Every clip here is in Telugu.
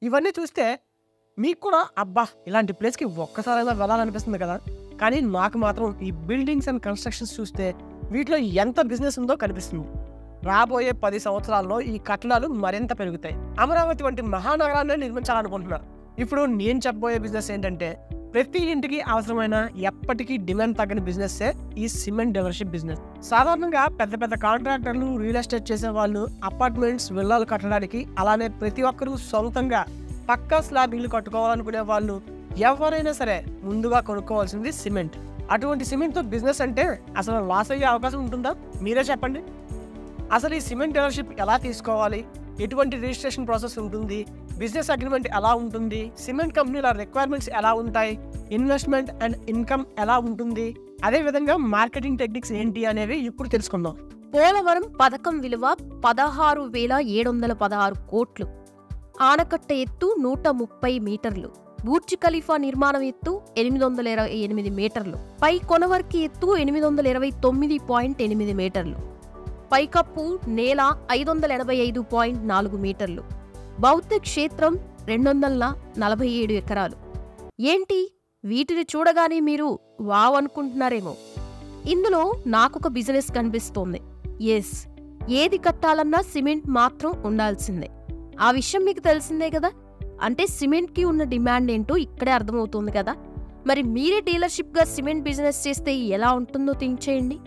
ఇవన్నీ చూస్తే మీకు కూడా అబ్బా! ఇలాంటి ప్లేస్‌కి ఒక్కసారైనా వెళ్ళాలనిపిస్తుంది కదా! కానీ నాకు మాత్రం ఈ బిల్డింగ్స్ అండ్ కన్‌స్ట్రక్షన్స్ చూస్తే వీటిలో ఎంత బిజినెస్ ఉందో కనిపిస్తుంది. రాబోయే 10 సంవత్సరాల్లో ఈ కట్టడాలు మరింత పెరుగుతాయి. అమరావతి వంటి మహానగరాన్నే నిర్మించాలనుకుంటున్నారు. ఇప్పుడు నేను చెప్పబోయే బిజినెస్ ఏంటంటే ప్రతి ఇంటికి అవసరమైన ఎప్పటికీ డిమాండ్ తగ్గని బిజినెస్సే ఈ సిమెంట్ డీలర్‌షిప్ బిజినెస్. సాధారణంగా పెద్ద పెద్ద కాంట్రాక్టర్లు, రియల్ ఎస్టేట్ చేసేవాళ్ళు అపార్ట్మెంట్స్, విల్లాలు కట్టడానికి, అలానే ప్రతి ఒక్కరూ సొంతంగా పక్కా స్లాబ్ ఇల్లు కట్టుకోవాలనుకునే వాళ్ళు ఎవరైనా సరే ముందుగా కొనుక్కోవాల్సింది సిమెంట్. అటువంటి సిమెంట్తో బిజినెస్ అంటే అసలు లాస్ అయ్యే అవకాశం ఉంటుందా? మీరే చెప్పండి. అసలు ఈ సిమెంట్ డీలర్‌షిప్ ఎలా తీసుకోవాలి? ఎటువంటి రిజిస్ట్రేషన్ ప్రాసెస్ ఉంటుంది? బిజినెస్ అగ్రిమెంట్ ఎలా ఉంటుంది? సిమెంట్ కంపెనీల రిక్వైర్మెంట్స్ ఎలా ఉంటాయి? ఇన్వెస్ట్మెంట్ అండ్ ఇన్కమ్ ఎలా ఉంటుంది? అదేవిధంగా మార్కెటింగ్ టెక్నిక్స్ ఏంటి అనేవి ఇప్పుడు తెలుసుకుందాం. పోలవరం పథకం విలువ 16,716 కోట్లు. ఆనకట్ట ఎత్తు 130 మీటర్లు. బుర్జ్ ఖలీఫా నిర్మాణం ఎత్తు 828 మీటర్లు. పై కొనవర్కి ఎత్తు 829.8 మీటర్లు. పైకప్పు నేల 585.4 మీటర్లు. బౌద్ధ క్షేత్రం 247 ఎకరాలు. ఏంటి వీటిని చూడగానే మీరు వావ్ అనుకుంటున్నారేమో. ఇందులో నాకొక బిజినెస్ కనిపిస్తోంది. ఎస్, ఏది కట్టాలన్నా సిమెంట్ మాత్రం ఉండాల్సిందే. ఆ విషయం మీకు తెలిసిందే కదా. అంటే సిమెంట్కి ఉన్న డిమాండ్ ఏంటో ఇక్కడే అర్థమవుతుంది కదా. మరి మీరే డీలర్షిప్గా సిమెంట్ బిజినెస్ చేస్తే ఎలా ఉంటుందో థింక్ చేయండి.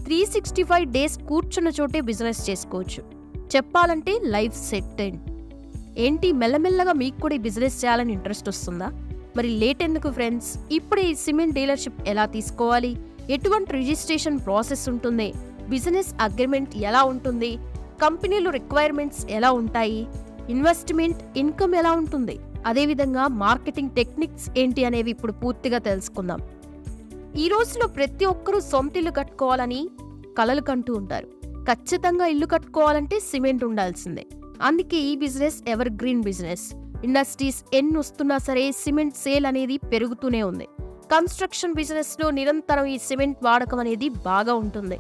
365 డేస్ కూర్చున్న చోటే బిజినెస్ చేసుకోవచ్చు. చెప్పాలంటే లైఫ్ సెట్. ఏంటి మెల్లమెల్లగా మీకు కూడా ఈ బిజినెస్ చేయాలని ఇంట్రెస్ట్ వస్తుందా? మరి లేట్ ఎందుకు ఫ్రెండ్స్, ఇప్పుడే ఈ సిమెంట్ డీలర్షిప్ ఎలా తీసుకోవాలి, ఎటువంటి రిజిస్ట్రేషన్ ప్రాసెస్ ఉంటుంది, బిజినెస్ అగ్రిమెంట్ ఎలా ఉంటుంది, కంపెనీలు రిక్వైర్మెంట్స్ ఎలా ఉంటాయి, ఇన్వెస్ట్మెంట్ ఇన్కమ్ ఎలా ఉంటుంది, అదేవిధంగా మార్కెటింగ్ టెక్నిక్స్ ఏంటి అనేవి ఇప్పుడు పూర్తిగా తెలుసుకుందాం. ఈ రోజులో ప్రతి ఒక్కరూ సొంత ఇల్లు కట్టుకోవాలని కలలు కంటూ ఉంటారు. ఖచ్చితంగా ఇల్లు కట్టుకోవాలంటే సిమెంట్ ఉండాల్సిందే. అందుకే ఈ business ever green business. Industries ఎన్ని వస్తున్నా సరే సిమెంట్ సేల్ అనేది పెరుగుతూనే ఉంది. కన్స్ట్రక్షన్ బిజినెస్ లో నిరంతరం ఈ సిమెంట్ వాడకం అనేది బాగా ఉంటుంది.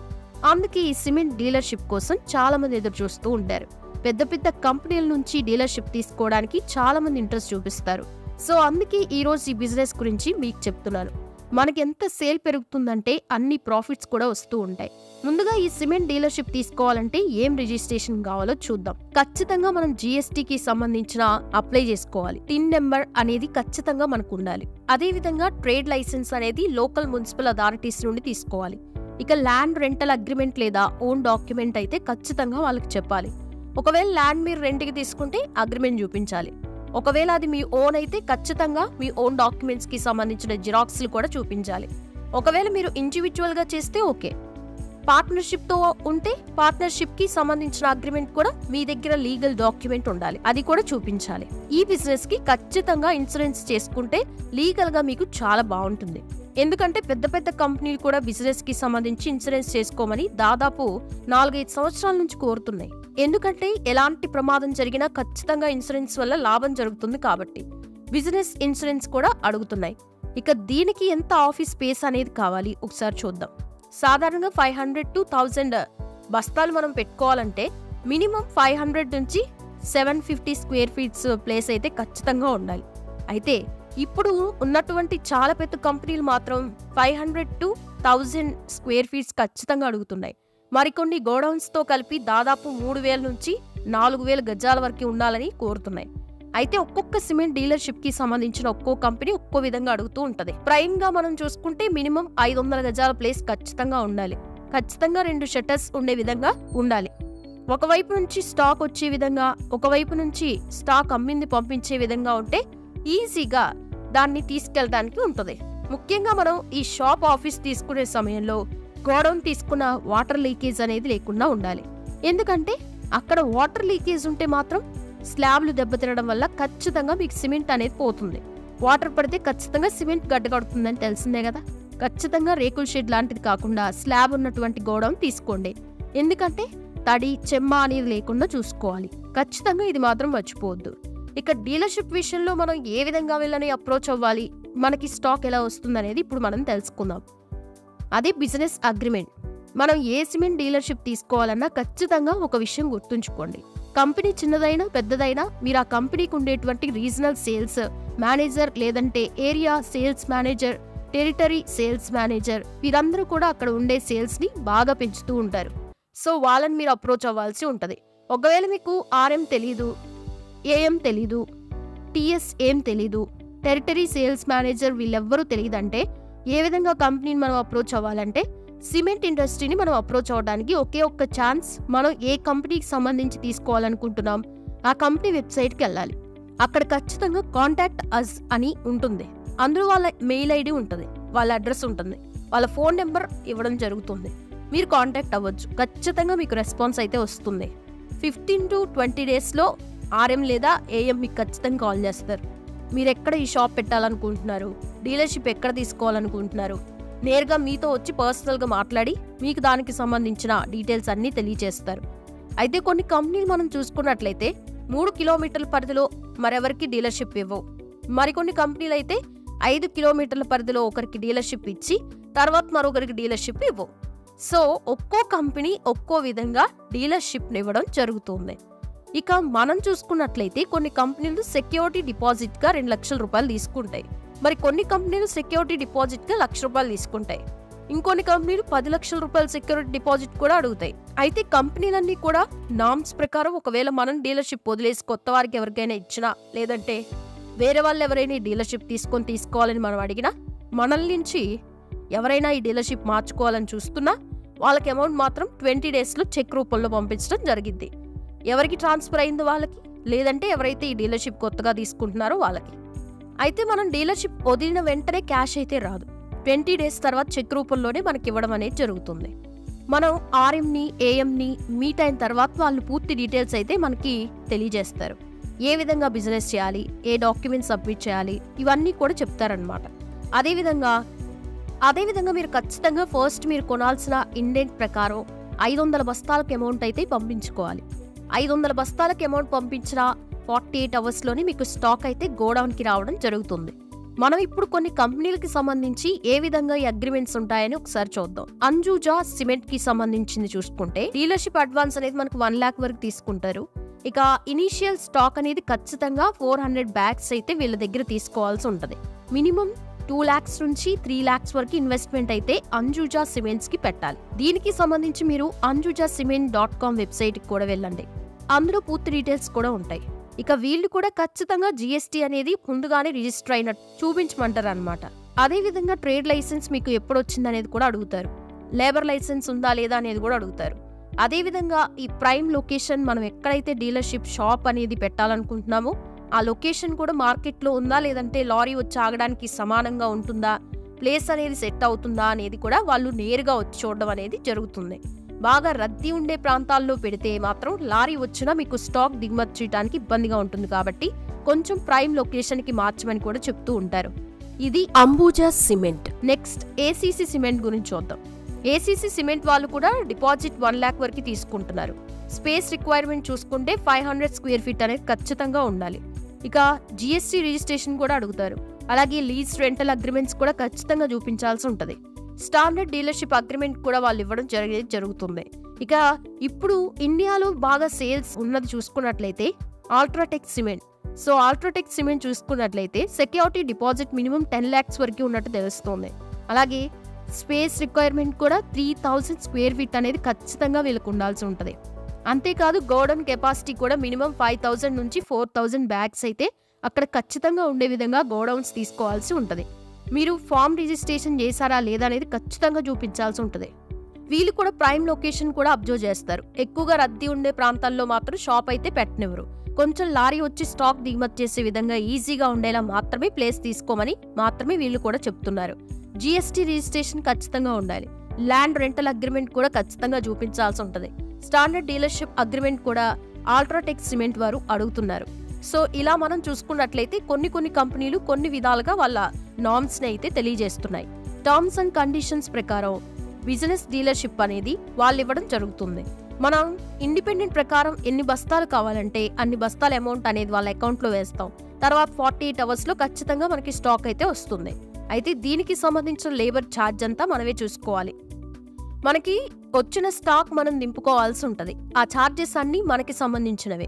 అందుకే ఈ సిమెంట్ డీలర్షిప్ కోసం చాలా మంది ఎదురు చూస్తూ ఉంటారు. పెద్ద పెద్ద కంపెనీల నుంచి డీలర్షిప్ తీసుకోవడానికి చాలా మంది ఇంట్రెస్ట్ చూపిస్తారు. సో అందుకే ఈ రోజు ఈ బిజినెస్ గురించి మీకు చెప్తున్నాను. మనకి ఎంత సేల్ పెరుగుతుందంటే అన్ని ప్రాఫిట్స్ కూడా వస్తూ ఉంటాయి. ముందుగా ఈ సిమెంట్ డీలర్షిప్ తీసుకోవాలంటే ఏం రిజిస్ట్రేషన్ కావాలో చూద్దాం. ఖచ్చితంగా మనం జిఎస్టీకి సంబంధించిన అప్లై చేసుకోవాలి. టిన్ నెంబర్ అనేది ఖచ్చితంగా మనకు ఉండాలి. అదేవిధంగా ట్రేడ్ లైసెన్స్ అనేది లోకల్ మున్సిపల్ అథారిటీస్ నుండి తీసుకోవాలి. ఇక ల్యాండ్ రెంటల్ అగ్రిమెంట్ లేదా ఓన్ డాక్యుమెంట్ అయితే ఖచ్చితంగా వాళ్ళకి చెప్పాలి. ఒకవేళ ల్యాండ్ మీరు రెంట్కి తీసుకుంటే అగ్రిమెంట్ చూపించాలి. ఒకవేళ అది మీ ఓన్ అయితే ఖచ్చితంగా మీ ఓన్ డాక్యుమెంట్స్ కి సంబంధించిన జిరాక్స్లు కూడా చూపించాలి. ఒకవేళ మీరు ఇండివిజువల్ గా చేస్తే ఓకే. పార్ట్నర్షిప్ తో ఉంటే పార్ట్నర్షిప్ కి సంబంధించిన అగ్రిమెంట్ కూడా మీ దగ్గర లీగల్ డాక్యుమెంట్ ఉండాలి, అది కూడా చూపించాలి. ఈ బిజినెస్ కి ఖచ్చితంగా ఇన్సూరెన్స్ చేసుకుంటే లీగల్ గా మీకు చాలా బాగుంటుంది. ఎందుకంటే పెద్ద పెద్ద కంపెనీలు కూడా బిజినెస్ కి సంబంధించి ఇన్సూరెన్స్ చేసుకోమని దాదాపు 4-5 సంవత్సరాల నుంచి కోరుతున్నాయి. ఎందుకంటే ఎలాంటి ప్రమాదం జరిగినా ఖచ్చితంగా ఇన్సూరెన్స్ వల్ల లాభం జరుగుతుంది కాబట్టి బిజినెస్ ఇన్సూరెన్స్ కూడా అడుగుతున్నాయి. ఇక దీనికి ఎంత ఆఫీస్ స్పేస్ అనేది కావాలి ఒకసారి చూద్దాం. సాధారణంగా 500 to 1000 బస్తాలు మనం పెట్టుకోవాలంటే మినిమం 500 నుంచి 750 స్క్వేర్ ఫీట్స్ ప్లేస్ అయితే ఖచ్చితంగా ఉండాలి. అయితే ఇప్పుడు ఉన్నటువంటి చాలా పెద్ద కంపెనీలు మాత్రం 500 to 1000 స్క్వేర్ ఫీట్స్ ఖచ్చితంగా అడుగుతున్నాయి. మరికొన్ని గోడౌన్స్ తో కలిపి దాదాపు 3000 నుంచి 4000 గజాల వరకు ఉండాలని కోరుతున్నాయి. అయితే ఒక్కొక్క సిమెంట్ డీలర్షిప్ కి సంబంధించిన ఒక్కో కంపెనీ ఒక్కో విధంగా అడుగుతూ ఉంటది. ప్రైమ్ గా మనం చూసుకుంటే మినిమం 500 గజాల ప్లేస్ ఖచ్చితంగా ఉండాలి. ఖచ్చితంగా 2 షట్టర్స్ ఉండే విధంగా ఉండాలి. ఒకవైపు నుంచి స్టాక్ వచ్చే విధంగా, ఒకవైపు నుంచి స్టాక్ అమ్మింది పంపించే విధంగా ఉంటే ఈజీగా దాన్ని తీసుకెళ్ళడానికి ఉంటుంది. ముఖ్యంగా మనం ఈ షాప్ ఆఫీస్ తీసుకునే సమయంలో గోడౌన్ తీసుకున్న వాటర్ లీకేజ్ అనేది లేకుండా ఉండాలి. ఎందుకంటే అక్కడ వాటర్ లీకేజ్ ఉంటే మాత్రం స్లాబ్లు దెబ్బతినడం వల్ల ఖచ్చితంగా మీకు సిమెంట్ అనేది పోతుంది. వాటర్ పడితే ఖచ్చితంగా సిమెంట్ గడ్డగడుతుందని తెలిసిందే కదా. ఖచ్చితంగా రేకుల షెడ్ లాంటిది కాకుండా స్లాబ్ ఉన్నటువంటి గోడౌన్ తీసుకోండి. ఎందుకంటే తడి చెమ్మ అనేది లేకుండా చూసుకోవాలి. ఖచ్చితంగా ఇది మాత్రం మర్చిపోవద్దు. ఇక డీలర్షిప్ విషయంలో మనం ఏ విధంగా వెళ్ళని అప్రోచ్ అవ్వాలి, మనకి స్టాక్ ఎలా వస్తుంది అనేది ఇప్పుడు మనం తెలుసుకుందాం. అదే బిజినెస్ అగ్రిమెంట్. మనం ఏ సిమెంట్ డీలర్షిప్ తీసుకోవాలన్నా ఖచ్చితంగా ఒక విషయం గుర్తుంచుకోండి. కంపెనీ చిన్నదైనా పెద్దదైనా మీరు ఆ కంపెనీకి ఉండేటువంటి రీజనల్ సేల్స్ మేనేజర్ లేదంటే area sales manager, territory sales manager వీరందరూ కూడా అక్కడ ఉండే సేల్స్ని బాగా పెంచుతూ ఉంటారు. సో వాళ్ళని మీరు అప్రోచ్ అవ్వాల్సి ఉంటుంది. ఒకవేళ మీకు ఆర్ఎం తెలీదు, ఏఎం తెలీదు, టీఎస్ ఏం తెలీదు, టెరిటరీ సేల్స్ మేనేజర్ వీళ్ళెవ్వరూ తెలియదంటే ఏ విధంగా కంపెనీని మనం అప్రోచ్ అవ్వాలంటే సిమెంట్ ఇండస్ట్రీని మనం అప్రోచ్ అవ్వడానికి ఒకే ఒక్క ఛాన్స్. మనం ఏ కంపెనీకి సంబంధించి తీసుకోవాలనుకుంటున్నాం ఆ కంపెనీ వెబ్సైట్కి వెళ్ళాలి. అక్కడ ఖచ్చితంగా కాంటాక్ట్ అస్ అని ఉంటుంది. అందులో వాళ్ళ మెయిల్ ఐడి ఉంటుంది, వాళ్ళ అడ్రస్ ఉంటుంది, వాళ్ళ ఫోన్ నెంబర్ ఇవ్వడం జరుగుతుంది. మీరు కాంటాక్ట్ అవ్వచ్చు. ఖచ్చితంగా మీకు రెస్పాన్స్ అయితే వస్తుంది. 15 to 20 డేస్లో ఆర్ఎం లేదా ఏఎం మీకు ఖచ్చితంగా కాల్ చేస్తారు. మీరు ఎక్కడ ఈ షాప్ పెట్టాలనుకుంటున్నారు, డీలర్షిప్ ఎక్కడ తీసుకోవాలనుకుంటున్నారు, నేరుగా మీతో వచ్చి పర్సనల్గా మాట్లాడి మీకు దానికి సంబంధించిన డీటెయిల్స్ అన్నీ తెలియజేస్తారు. అయితే కొన్ని కంపెనీలు మనం చూసుకున్నట్లయితే 3 కిలోమీటర్ల పరిధిలో మరెవరికి డీలర్షిప్ ఇవ్వవు. మరికొన్ని కంపెనీలు అయితే 5 కిలోమీటర్ల పరిధిలో ఒకరికి డీలర్షిప్ ఇచ్చి తర్వాత మరొకరికి డీలర్షిప్ ఇవ్వవు. సో ఒక్కో కంపెనీ ఒక్కో విధంగా డీలర్షిప్ ఇవ్వడం జరుగుతుంది. ఇక మనం చూసుకున్నట్లయితే కొన్ని కంపెనీలు సెక్యూరిటీ డిపాజిట్గా 2 లక్షల రూపాయలు తీసుకుంటాయి. మరి కొన్ని కంపెనీలు సెక్యూరిటీ డిపాజిట్గా 1 లక్ష రూపాయలు తీసుకుంటాయి. ఇంకొన్ని కంపెనీలు 10 లక్షల రూపాయల సెక్యూరిటీ డిపాజిట్ కూడా అడుగుతాయి. అయితే కంపెనీలన్నీ కూడా నామ్స్ ప్రకారం ఒకవేళ మనం డీలర్షిప్ వదిలేసి కొత్త వారికి ఎవరికైనా ఇచ్చినా లేదంటే వేరే వాళ్ళు ఎవరైనా ఈ డీలర్షిప్ తీసుకోవాలని మనం అడిగినా మనల్ నుంచి ఎవరైనా ఈ డీలర్షిప్ మార్చుకోవాలని చూస్తున్నా వాళ్ళకి అమౌంట్ మాత్రం 20 డేస్లో చెక్ రూపంలో పంపించడం జరిగింది. ఎవరికి ట్రాన్స్ఫర్ అయిందో వాళ్ళకి, లేదంటే ఎవరైతే ఈ డీలర్షిప్ కొత్తగా తీసుకుంటున్నారో వాళ్ళకి. అయితే మనం డీలర్షిప్ వదిలిన వెంటనే క్యాష్ అయితే రాదు. 20 డేస్ తర్వాత చెక్ రూపంలోనే మనకి ఇవ్వడం అనేది జరుగుతుంది. మనం ఆర్ఎంని ఏఎంని మీట్ అయిన తర్వాత వాళ్ళు పూర్తి డీటెయిల్స్ అయితే మనకి తెలియజేస్తారు. ఏ విధంగా బిజినెస్ చేయాలి, ఏ డాక్యుమెంట్స్ సబ్మిట్ చేయాలి, ఇవన్నీ కూడా చెప్తారనమాట. అదేవిధంగా మీరు ఖచ్చితంగా ఫస్ట్ మీరు కొనాల్సిన ఇండెంట్ ప్రకారం 500 బస్తాలకు అమౌంట్ అయితే పంపించుకోవాలి. 500 బస్తాలకు అమౌంట్ పంపించిన 48 అవర్స్లోనే మీకు స్టాక్ అయితే గోడౌన్కి రావడం జరుగుతుంది. మనం ఇప్పుడు కొన్ని కంపెనీలకి సంబంధించి ఏ విధంగా ఈ అగ్రిమెంట్స్ ఉంటాయని ఒకసారి చూద్దాం. అంజూజా సిమెంట్ కి సంబంధించింది చూసుకుంటే డీలర్షిప్ అడ్వాన్స్ అనేది మనకు 1 lakh వరకు తీసుకుంటారు. ఇక ఇనీషియల్ స్టాక్ అనేది ఖచ్చితంగా 400 బ్యాగ్స్ అయితే వీళ్ళ దగ్గర తీసుకోవాల్సి ఉంటుంది. మినిమం 2 lakhs నుంచి 3 lakhs వరకు ఇన్వెస్ట్మెంట్ అయితే అంజూజా సిమెంట్స్ కి పెట్టాలి. దీనికి సంబంధించి మీరు anjujacement.com వెబ్సైట్ కి కూడా వెళ్ళండి. అందులో పూర్తి డీటెయిల్స్ కూడా ఉంటాయి. ఇక వీళ్ళు కూడా ఖచ్చితంగా GST అనేది ముందుగానే రిజిస్టర్ అయినట్టు చూపించమంటారు అనమాట. అదేవిధంగా ట్రేడ్ లైసెన్స్ మీకు ఎప్పుడు వచ్చింది అనేది కూడా అడుగుతారు. లేబర్ లైసెన్స్ ఉందా లేదా అనేది కూడా అడుగుతారు. అదేవిధంగా ఈ ప్రైమ్ లొకేషన్ మనం ఎక్కడైతే డీలర్షిప్ షాప్ అనేది పెట్టాలనుకుంటున్నామో ఆ లొకేషన్ కూడా మార్కెట్లో ఉందా లేదంటే లారీ వచ్చి ఆగడానికి సమానంగా ఉంటుందా, ప్లేస్ అనేది సెట్ అవుతుందా అనేది కూడా వాళ్ళు నేరుగా వచ్చి చూడడం అనేది జరుగుతుంది. బాగా రద్దీ ఉండే ప్రాంతాల్లో పెడితే మాత్రం లారీ వచ్చినా మీకు స్టాక్ దిగుమతి చేయడానికి ఇబ్బందిగా ఉంటుంది కాబట్టి కొంచెం ప్రైమ్ లొకేషన్కి మార్చమని కూడా చెప్తూ ఉంటారు. ఇది Ambuja cement. Next ACC cement గురించి చూద్దాం. ACC సిమెంట్ వాళ్ళు కూడా డిపాజిట్ 1 lakh వరకు తీసుకుంటున్నారు. స్పేస్ రిక్వైర్మెంట్ చూసుకుంటే 500 square feet అనేది ఖచ్చితంగా ఉండాలి. ఇక GST రిజిస్ట్రేషన్ కూడా అడుగుతారు. అలాగే లీజ్ రెంటల్ అగ్రిమెంట్స్ కూడా ఖచ్చితంగా చూపించాల్సి ఉంటుంది. స్టాండర్డ్ డీలర్షిప్ అగ్రిమెంట్ కూడా వాళ్ళు ఇవ్వడం జరుగుతుంది. ఇక ఇప్పుడు ఇండియాలో బాగా సేల్స్ ఉన్నది చూసుకున్నట్లయితే UltraTech cement. So UltraTech cement చూసుకున్నట్లయితే సెక్యూరిటీ డిపాజిట్ మినిమం 10 lakhs వరకు ఉన్నట్టు తెలుస్తుంది. అలాగే స్పేస్ రిక్వైర్మెంట్ కూడా 3000 square feet అనేది ఖచ్చితంగా వీళ్ళకు ఉండాల్సి ఉంటుంది. అంతేకాదు గోడౌన్ కెపాసిటీ కూడా మినిమం 5000 నుంచి 4000 బ్యాగ్స్ అయితే అక్కడ ఖచ్చితంగా ఉండే విధంగా గోడౌన్స్ తీసుకోవాల్సి ఉంటుంది. మీరు ఫామ్ రిజిస్ట్రేషన్ చేశారా లేదా అనేది ఖచ్చితంగా చూపించాల్సి ఉంటుంది. వీళ్ళు కూడా ప్రైమ్ లొకేషన్ కూడా అబ్జర్వ్ చేస్తారు. ఎక్కువగా రద్దీ ఉండే ప్రాంతాల్లో మాత్రం షాప్ అయితే పెట్టనివ్వరు. కొంచెం లారీ వచ్చి స్టాక్ దిగుమతి చేసే విధంగా ఈజీగా ఉండేలా మాత్రమే ప్లేస్ తీసుకోమని మాత్రమే వీళ్ళు కూడా చెప్తున్నారు. GST రిజిస్ట్రేషన్ ఖచ్చితంగా ఉండాలి. ల్యాండ్ రెంటల్ అగ్రిమెంట్ కూడా ఖచ్చితంగా చూపించాల్సి ఉంటుంది. స్టాండర్డ్ డీలర్షిప్ అగ్రిమెంట్ కూడా అల్ట్రాటెక్ సిమెంట్ వారు అడుగుతున్నారు. సో ఇలా మనం చూసుకున్నట్లయితే కొన్ని కంపెనీలు కొన్ని విధాలుగా వాళ్ళ నామ్స్ ని అయితే తెలియజేస్తున్నాయి. టర్మ్స్ అండ్ కండిషన్స్ ప్రకారం బిజినెస్ డీలర్షిప్ అనేది వాళ్ళు ఇవ్వడం జరుగుతుంది. మనం ఇండిపెండెంట్ ప్రకారం ఎన్ని బస్తాలు కావాలంటే అన్ని బస్తాల అమౌంట్ అనేది వాళ్ళ అకౌంట్ లో వేస్తాం. తర్వాత 48 hours లో ఖచ్చితంగా మనకి స్టాక్ అయితే వస్తుంది. అయితే దీనికి సంబంధించిన లేబర్ ఛార్జ్ అంతా మనమే చూసుకోవాలి. మనకి వచ్చిన స్టాక్ మనం నింపుకోవాల్సి ఉంటుంది. ఆ ఛార్జెస్ అన్నీ మనకి సంబంధించినవే.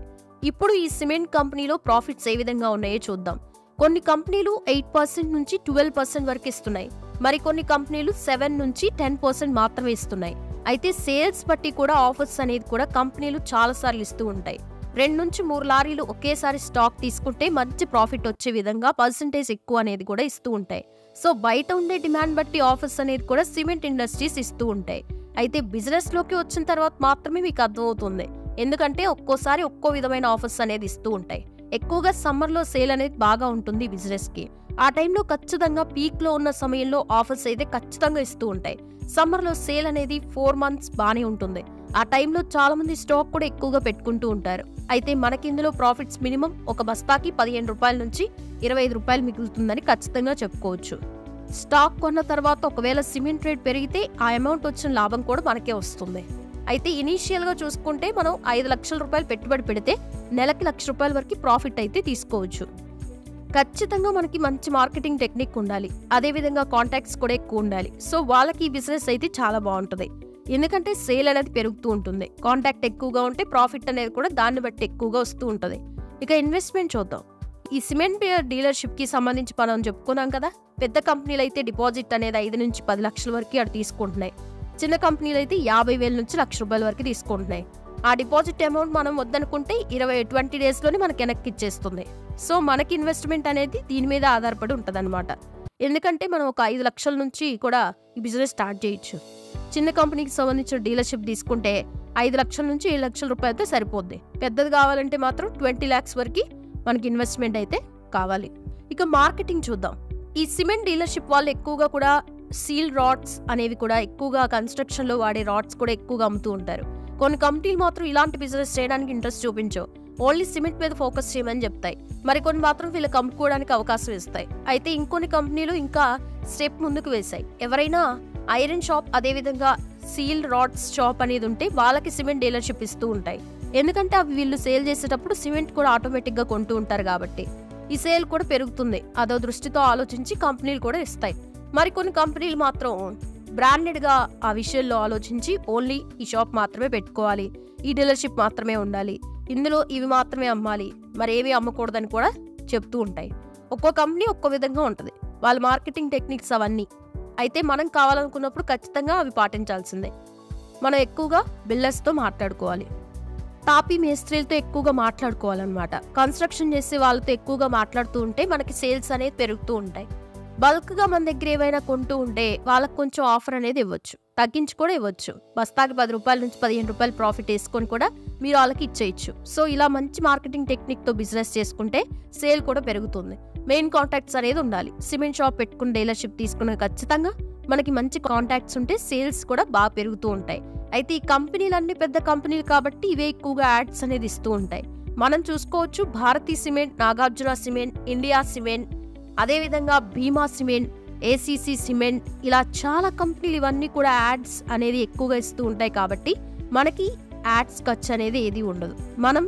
ఇప్పుడు ఈ సిమెంట్ కంపెనీలో ప్రాఫిట్స్ ఏ విధంగా ఉన్నాయో చూద్దాం. కొన్ని కంపెనీలు 8% నుంచి 12% వరకు ఇస్తున్నాయి. మరికొన్ని కంపెనీలు 7 నుంచి 10% మాత్రమే ఇస్తున్నాయి. అయితే సేల్స్ బట్టి కూడా ఆఫర్స్ అనేది కూడా కంపెనీలు చాలాసార్లు ఇస్తూ ఉంటాయి. 2 నుంచి 3 లారీలు ఒకేసారి స్టాక్ తీసుకుంటే మంచి ప్రాఫిట్ వచ్చే విధంగా పర్సంటేజ్ ఎక్కువ అనేది కూడా ఇస్తూ ఉంటాయి. సో బయట ఉండే డిమాండ్ బట్టి ఆఫర్స్ అనేది కూడా సిమెంట్ ఇండస్ట్రీస్ ఇస్తూ ఉంటాయి. అయితే బిజినెస్లోకి వచ్చిన తర్వాత మాత్రమే మీకు అర్థమవుతుంది. ఎందుకంటే ఒక్కోసారి ఒక్కో విధమైన ఆఫర్స్ అనేది ఇస్తూ ఉంటాయి. ఎక్కువగా సమ్మర్లో సేల్ అనేది బాగా ఉంటుంది బిజినెస్కి. ఆ టైంలో ఖచ్చితంగా పీక్లో ఉన్న సమయంలో ఆఫర్స్ అయితే ఖచ్చితంగా ఇస్తూ ఉంటాయి. సమ్మర్లో సేల్ అనేది 4 months బాగానే ఉంటుంది. ఆ టైంలో చాలా మంది స్టాక్ కూడా ఎక్కువగా పెట్టుకుంటూ ఉంటారు. అయితే మనకి ఇందులో ప్రాఫిట్స్ మినిమం ఒక బస్తాకి 15 రూపాయల నుంచి 25 రూపాయలు మిగులుతుందని ఖచ్చితంగా చెప్పుకోవచ్చు. స్టాక్ కొన్న తర్వాత ఒకవేళ సిమెంట్ రేట్ పెరిగితే ఆ అమౌంట్ వచ్చిన లాభం కూడా మనకే వస్తుంది. అయితే ఇనీషియల్గా చూసుకుంటే మనం 5 లక్షల రూపాయలు పెట్టుబడి పెడితే నెలకి 1 లక్ష రూపాయల వరకు ప్రాఫిట్ అయితే తీసుకోవచ్చు. ఖచ్చితంగా మనకి మంచి మార్కెటింగ్ టెక్నిక్ ఉండాలి. అదేవిధంగా కాంటాక్ట్స్ కూడా ఎక్కువ ఉండాలి. సో వాళ్ళకి ఈ బిజినెస్ అయితే చాలా బాగుంటుంది. ఎందుకంటే సేల్ అనేది పెరుగుతూ ఉంటుంది. కాంటాక్ట్ ఎక్కువగా ఉంటే ప్రాఫిట్ అనేది కూడా దాన్ని బట్టి ఎక్కువగా వస్తూ ఉంటుంది. ఇక ఇన్వెస్ట్మెంట్ చూద్దాం. ఈ సిమెంట్ డీలర్షిప్కి సంబంధించి మనం చెప్పుకున్నాం కదా. పెద్ద కంపెనీలు అయితే డిపాజిట్ అనేది 5 నుంచి 10 లక్షల వరకు అటు తీసుకుంటున్నాయి. చిన్న కంపెనీలు అయితే 50,000 నుంచి 1 లక్ష రూపాయల వరకు తీసుకుంటున్నాయి. ఆ డిపాజిట్ అమౌంట్ మనం వద్దనుకుంటే 20 డేస్లోనే మనకి వెనక్కి ఇచ్చేస్తుంది. సో మనకి ఇన్వెస్ట్మెంట్ అనేది దీని మీద ఆధారపడి ఉంటుంది అనమాట. ఎందుకంటే మనం ఒక 5 లక్షల నుంచి కూడా ఈ బిజినెస్ స్టార్ట్ చేయొచ్చు. చిన్న కంపెనీకి సంబంధించిన డీలర్షిప్ తీసుకుంటే 5 లక్షల నుంచి 7 లక్షల రూపాయలతో సరిపోద్ది. పెద్దది కావాలంటే మాత్రం 20 lakhs వరకు మనకి ఇన్వెస్ట్మెంట్ అయితే కావాలి. ఇక మార్కెటింగ్ చూద్దాం. ఈ సిమెంట్ డీలర్షిప్ వాళ్ళు ఎక్కువగా కూడా సీల్ రాడ్స్ అనేవి కూడా ఎక్కువగా కన్స్ట్రక్షన్లో వాడే రాడ్స్ కూడా ఎక్కువగా అమ్ముతూ ఉంటారు. కొన్ని కంపెనీలు మాత్రం ఇలాంటి బిజినెస్ చేయడానికి ఇంట్రెస్ట్ చూపించవు. ఓన్లీ సిమెంట్ మీద ఫోకస్ చేయమని చెప్తాయి. మరికొన్ని మాత్రం వీళ్ళకి అమ్ముకోవడానికి అవకాశం ఇస్తాయి. అయితే ఇంకొన్ని కంపెనీలు ఇంకా స్టెప్ ముందుకు వేశాయి. ఎవరైనా ఐరన్ షాప్ అదేవిధంగా సీల్ రాడ్స్ షాప్ అనేది ఉంటే వాళ్ళకి సిమెంట్ డీలర్షిప్ ఇస్తూ ఉంటాయి. ఎందుకంటే అవి వీళ్ళు సేల్ చేసేటప్పుడు సిమెంట్ కూడా ఆటోమేటిక్గా కొంటూ ఉంటారు కాబట్టి ఈ సేల్ కూడా పెరుగుతుంది. అదో దృష్టితో ఆలోచించి కంపెనీలు కూడా ఇస్తాయి. మరికొన్ని కంపెనీలు మాత్రం బ్రాండెడ్గా ఆ విషయంలో ఆలోచించి ఓన్లీ ఈ షాప్ మాత్రమే పెట్టుకోవాలి, ఈ డీలర్షిప్ మాత్రమే ఉండాలి, ఇందులో ఇవి మాత్రమే అమ్మాలి, మరేవి అమ్మకూడదని కూడా చెప్తూ ఉంటాయి. ఒక్కో కంపెనీ ఒక్కో విధంగా ఉంటుంది వాళ్ళ మార్కెటింగ్ టెక్నిక్స్ అవన్నీ. అయితే మనం కావాలనుకున్నప్పుడు ఖచ్చితంగా అవి పాటించాల్సిందే. మనం ఎక్కువగా బిల్డర్స్తో మాట్లాడుకోవాలి, టాపీ మేస్త్రీలతో ఎక్కువగా మాట్లాడుకోవాలన్నమాట. కన్స్ట్రక్షన్ చేసే వాళ్ళతో ఎక్కువగా మాట్లాడుతూ ఉంటే మనకి సేల్స్ అనేది పెరుగుతూ ఉంటాయి. బల్క్గా మన దగ్గర ఏమైనా కొంటూ ఉంటే వాళ్ళకి కొంచెం ఆఫర్ అనేది ఇవ్వచ్చు, తగ్గించి కూడా ఇవ్వచ్చు. బస్తాకి 10 రూపాయల నుంచి 15 రూపాయలు ప్రాఫిట్ వేసుకొని కూడా మీరు వాళ్ళకి ఇచ్చేయచ్చు. సో ఇలా మంచి మార్కెటింగ్ టెక్నిక్తో బిజినెస్ చేసుకుంటే సేల్ కూడా పెరుగుతుంది. మెయిన్ కాంటాక్ట్స్ అనేది ఉండాలి. సిమెంట్ షాప్ పెట్టుకుని డీలర్షిప్ తీసుకునే ఖచ్చితంగా మనకి మంచి కాంటాక్ట్స్ ఉంటే సేల్స్ కూడా బాగా పెరుగుతూ ఉంటాయి. అయితే ఈ కంపెనీలన్నీ పెద్ద కంపెనీలు కాబట్టి ఇవే ఎక్కువగా యాడ్స్ అనేది ఇస్తూ ఉంటాయి. మనం చూసుకోవచ్చు Bharathi cement, Nagarjuna cement, India cement, అదేవిధంగా భీమా సిమెంట్, ఏసీసీ సిమెంట్, ఇలా చాలా కంపెనీలు ఇవన్నీ కూడా యాడ్స్ అనేది ఎక్కువగా ఇస్తూ ఉంటాయి. కాబట్టి మనకి యాడ్స్ ఖర్చు అనేది ఏది ఉండదు. మనం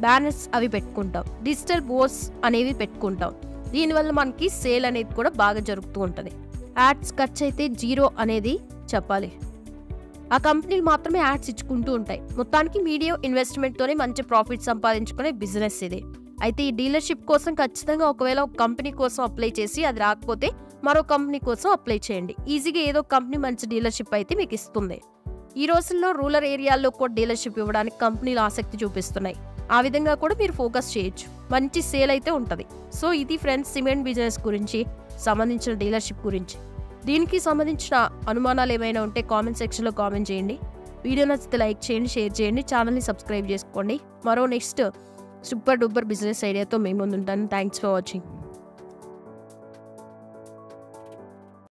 బ్యానర్స్ అవి పెట్టుకుంటాం, డిజిటల్ బోర్డ్స్ అనేవి పెట్టుకుంటాం. దీనివల్ల మనకి సేల్ అనేది కూడా బాగా జరుగుతూ ఉంటుంది. యాడ్స్ ఖర్చు అయితే 0 అనేది చెప్పాలి. ఆ కంపెనీలు మాత్రమే యాడ్స్ ఇచ్చుకుంటూ ఉంటాయి. మొత్తానికి మీడియం ఇన్వెస్ట్మెంట్తోనే మంచి ప్రాఫిట్ సంపాదించుకునే బిజినెస్ ఇది. అయితే ఈ డీలర్షిప్ కోసం ఖచ్చితంగా ఒకవేళ ఒక కంపెనీ కోసం అప్లై చేసి అది రాకపోతే మరో కంపెనీ కోసం అప్లై చేయండి. ఈజీగా ఏదో కంపెనీ మంచి డీలర్షిప్ అయితే మీకు ఇస్తుంది. ఈ రోజుల్లో రూరల్ ఏరియాల్లో కూడా డీలర్షిప్ ఇవ్వడానికి కంపెనీలు ఆసక్తి చూపిస్తున్నాయి. ఆ విధంగా కూడా మీరు ఫోకస్ చేయొచ్చు, మంచి సేల్ అయితే ఉంటుంది. సో ఇది ఫ్రెండ్స్ సిమెంట్ బిజినెస్ గురించి సంబంధించిన డీలర్షిప్ గురించి. దీనికి సంబంధించిన అనుమానాలు ఏమైనా ఉంటే కామెంట్ సెక్షన్లో కామెంట్ చేయండి. వీడియో నచ్చితే లైక్ చేయండి, షేర్ చేయండి, ఛానల్ని సబ్స్క్రైబ్ చేసుకోండి. మరో నెక్స్ట్ సూపర్ డూపర్ బిజినెస్ ఐడియాతో మేము ముందుంటాను. Thanks for watching.